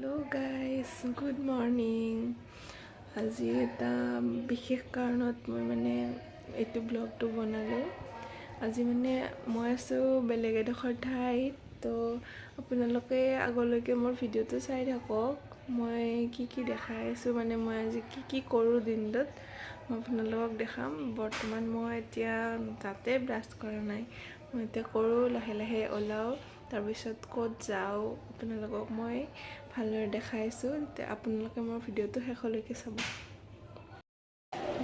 Hello guys good morning আজি এটা বিশেষ কাৰণত মই মানে এইটো ব্লগটো বনালোঁ আজি মানে মই আছো বেলেগ এডোখৰ ঠাইত তো আপোনালোকে আগলৈকে মোৰ ভিডিওটো চাই থাকক মই কি দেখাই আছো মানে মই আজি কি কৰো দিনটোত মই আপোনালোকক দেখাম বৰ্তমান মই এতিয়া তাতে ব্ৰাছ কৰা নাই মই এতিয়া কৰো লাহে লাহে ওলাও তাৰপিছত ক'ত যাও আপোনালোকক মই ভালদৰে দেখাইছো তে আপোনালোকে মোৰ ভিডিওটো শেষলৈকে চাব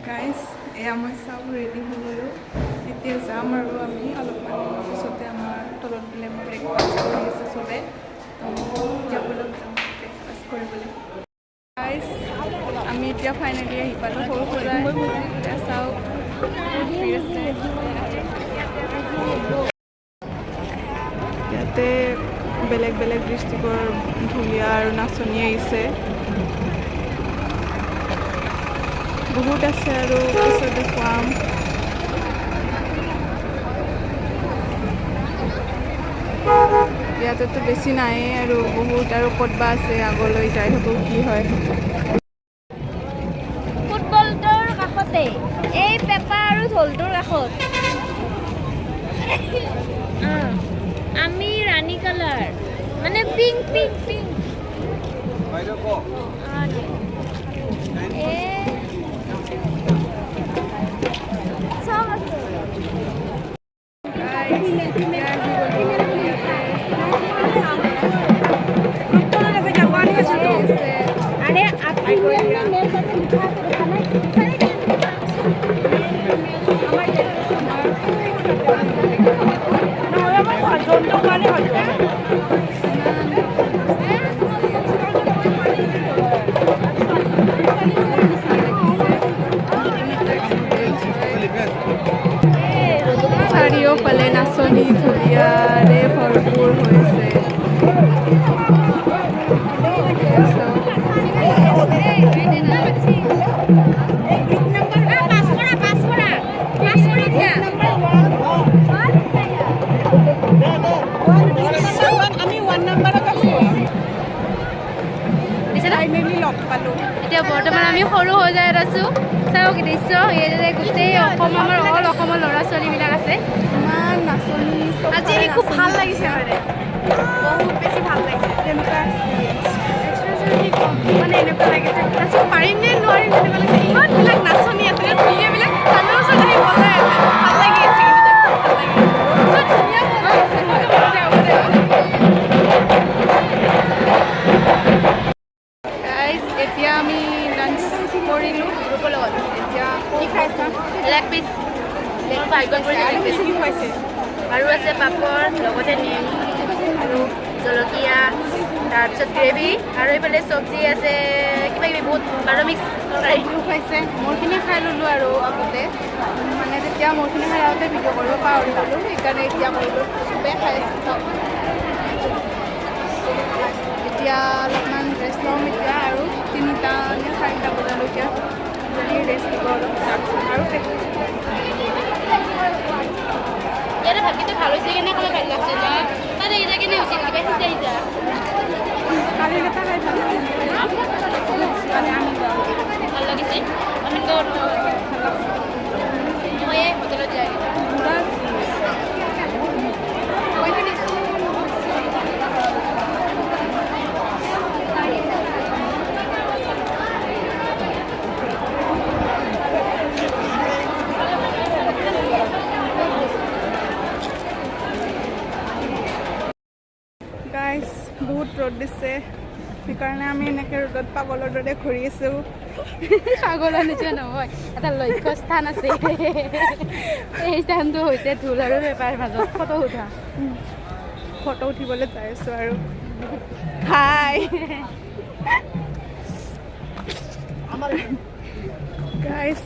গাইস এয়া মই সব ৰেডি হৈ গলো এতিয়া যাম আৰু আমি অলপমান পিছতে আমাৰ তলত গলে ব্ৰেকফাষ্ট কৰি আছে সবে যাবলৈ যাম ব্ৰেকফাষ্ট কৰিবলৈ গাইস আমি এতিয়া ফাইনালি আহি পালো সৰু সজাই এতিয়া চাও ঠিক আছে ইয়াতে বেলেগ বেলেগ ডিস্ট্ৰিক্টৰ ধুলিয়া আৰু নাচনি আহিছে বহুত আছে আৰু পিছত দেখুৱাম ইয়াতেতো বেছি নাই আৰু বহুত আৰু ক'তবা আছে আগলৈ যাই থাকো কি হয় ফুটবলটোৰ কাষতে এই পেপা আৰু ঢোলটোৰ কাষত আমি ৰাণী কালাৰ মানে পিংক পিংক পিংক বাইৰে কো এ সব আছে আৰে আপনি মেয়েৰ সাথে লিখা আছে এখানে চাৰিওফালে নাচনি ধুলিয়াৰে ভৰপূৰ হৈছে এতিয়া বৰ্তমান আমি সৰু হৈ যাই আছো চাওক দৃশ্য ইয়াতে গোটেই অসম আমাৰ অল অসমৰ ল'ৰা ছোৱালীবিলাক আছে ইমান নাচনি আজি খুব ভাল লাগিছে মানে বহুত বেছি ভাল লাগিছে কেনেকুৱা মানে এনেকুৱা লাগিছে নাচিব পাৰিম নে নোৱাৰিম তেনেকুৱা লাগিছে ইমানবিলাক নাচনি আছিলে ধুনীয়াবিলাক কাণৰ ওচৰত আহি বজাই আছে ভাল লাগি আছে এতিয়া আমি লাঞ্চ কৰিলোঁ গ্ৰুপৰ লগত এতিয়া কি খাইছা লেগ পিচ ভাগ্যত পৰি লেগ পিচ কি খুৱাইছে আৰু আছে পাপৰ লগতে নেমু আৰু জলকীয়া তাৰপিছত গ্ৰেভি আৰু এইফালে চব্জি আছে কিবা কিবি বহুত বাৰ মিক্স তৰকাৰী খুৱাইছে মোৰখিনি খাই ল'লোঁ আৰু আগতে মানে যেতিয়া মোৰখিনি খাই আগতে ভিডিঅ' কৰিব পাহৰি গ'লোঁ সেইকাৰণে এতিয়া কৰিলোঁ চবেই খাই আছোঁ এতিয়া অলপমান ৰেষ্ট ল'ম এতিয়া আৰু 3টা নে 4টা বজালৈকে ৰেষ্ট দিব অলপ তাৰপিছত আৰু ইয়াতে ভাতকেইটা ভাল হৈছে কেনে খালে ভাল লাগছে না তাতে এতিয়া কেনে হৈছে কিবা সিজাই যা কালি এটা খাই ভাল লাগিছে ভাল লাগিছে আমি তো মই হোটেলত যাই গাইছ বহুত ৰ'দ দিছে সেইকাৰণে আমি এনেকৈ ৰ'দত পাগলৰ দৰে ঘূৰি আছোঁ পাগলৰ নিচিনা নহয় এটা লক্ষ্য স্থান আছে এই স্থানটো হৈছে ঢোল আৰু পেপাৰ মাজত ফটো উঠিবলৈ যাই আছোঁ আৰু হাই গাইছ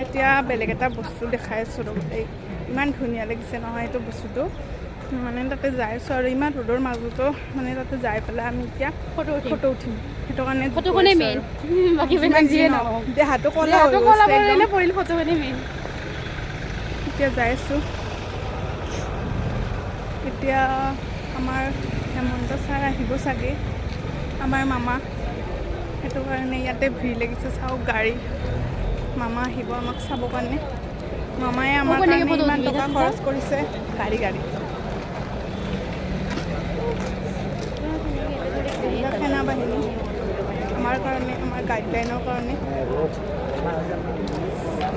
এতিয়া বেলেগ এটা বস্তু দেখাই আছোঁ এই ইমান ধুনীয়া লাগিছে নহয় এইটো বস্তুটো মানে তাতে যাই আছোঁ আৰু ইমান ৰ'দৰ মাজতো মানে তাতে যাই পেলাই আমি এতিয়া ফটো উঠিম সেইটো কাৰণে ফটোখনে মেইন বাকী যিয়ে নহওক দেহাটো ক'লা পৰিল ফটোখনে মেইন এতিয়া যাই আছোঁ এতিয়া আমাৰ হেমন্ত ছাৰ আহিব চাগে, আমাৰ মামা, সেইটো কাৰণে ইয়াতে ভিৰ লাগিছে। চাওক গাড়ী, মামা আহিব আমাক চাবৰ কাৰণে। মামাই আমাৰ কাৰণে ইমান টকা খৰচ কৰিছে। গাড়ী সেনাবাহিনী আমাৰ কাৰণে, আমাৰ গাইডলাইনৰ কাৰণে।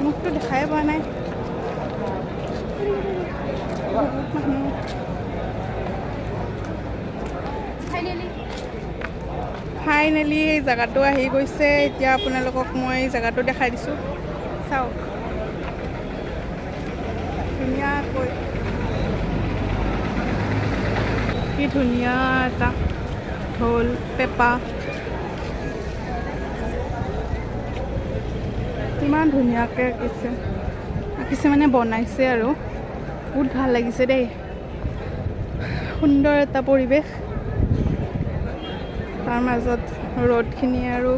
মোকতো দেখাই পোৱা নাই বহুত মানুহ। ফাইনেলি এই জেগাটো আহি গৈছে। এতিয়া আপোনালোকক মই জেগাটো দেখাই দিছোঁ, চাওক ধুনীয়াকৈ, কি ধুনীয়া এটা ঢোল পেঁপা, ইমান ধুনীয়াকৈ আঁকিছে মানে বনাইছে আৰু বহুত ভাল লাগিছে দেই। সুন্দৰ এটা পৰিৱেশ, তাৰ মাজত ৰ'দখিনি আৰু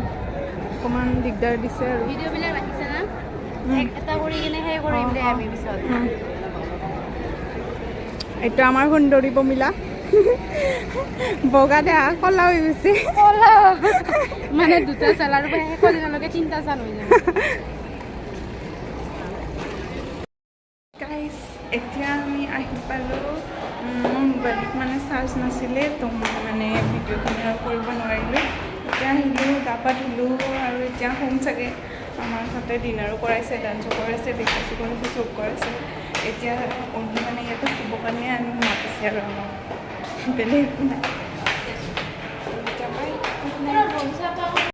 অকণমান দিগদাৰ দিছে আৰু। ভিডিঅ'বিলাক ৰাখিছে না, এটা কৰি কিনে সেই কৰিম দে আমি পিছত। এইটো আমাৰ সুন্দৰী পমিলা বগা দেহা কলা হৈ গৈছে। কলা মানে দুটা চাল আৰু শেষৰ দিনলৈকে 3টা চাল হৈ যাব। গাইজ এতিয়া আমি আহি পালোঁ। মোৰ মোবাইলত মানে চাৰ্জ নাছিলে, তো মই মানে ভিডিঅ'খিনি আৰু কৰিব নোৱাৰিলোঁ। এতিয়া আহিলোঁ, গা পা ধুলোঁ আৰু এতিয়া শুম চাগে। আমাৰ তাতে ডিনাৰো কৰাইছে, ডান্সো কৰাইছে, ব্ৰেকফাষ্টো কৰাইছে, চব কৰাইছে। এতিয়া মানে ইয়াতে শুবৰ কাৰণে আমি মাতিছে আৰু আমাক, বেলেগ একো নাই।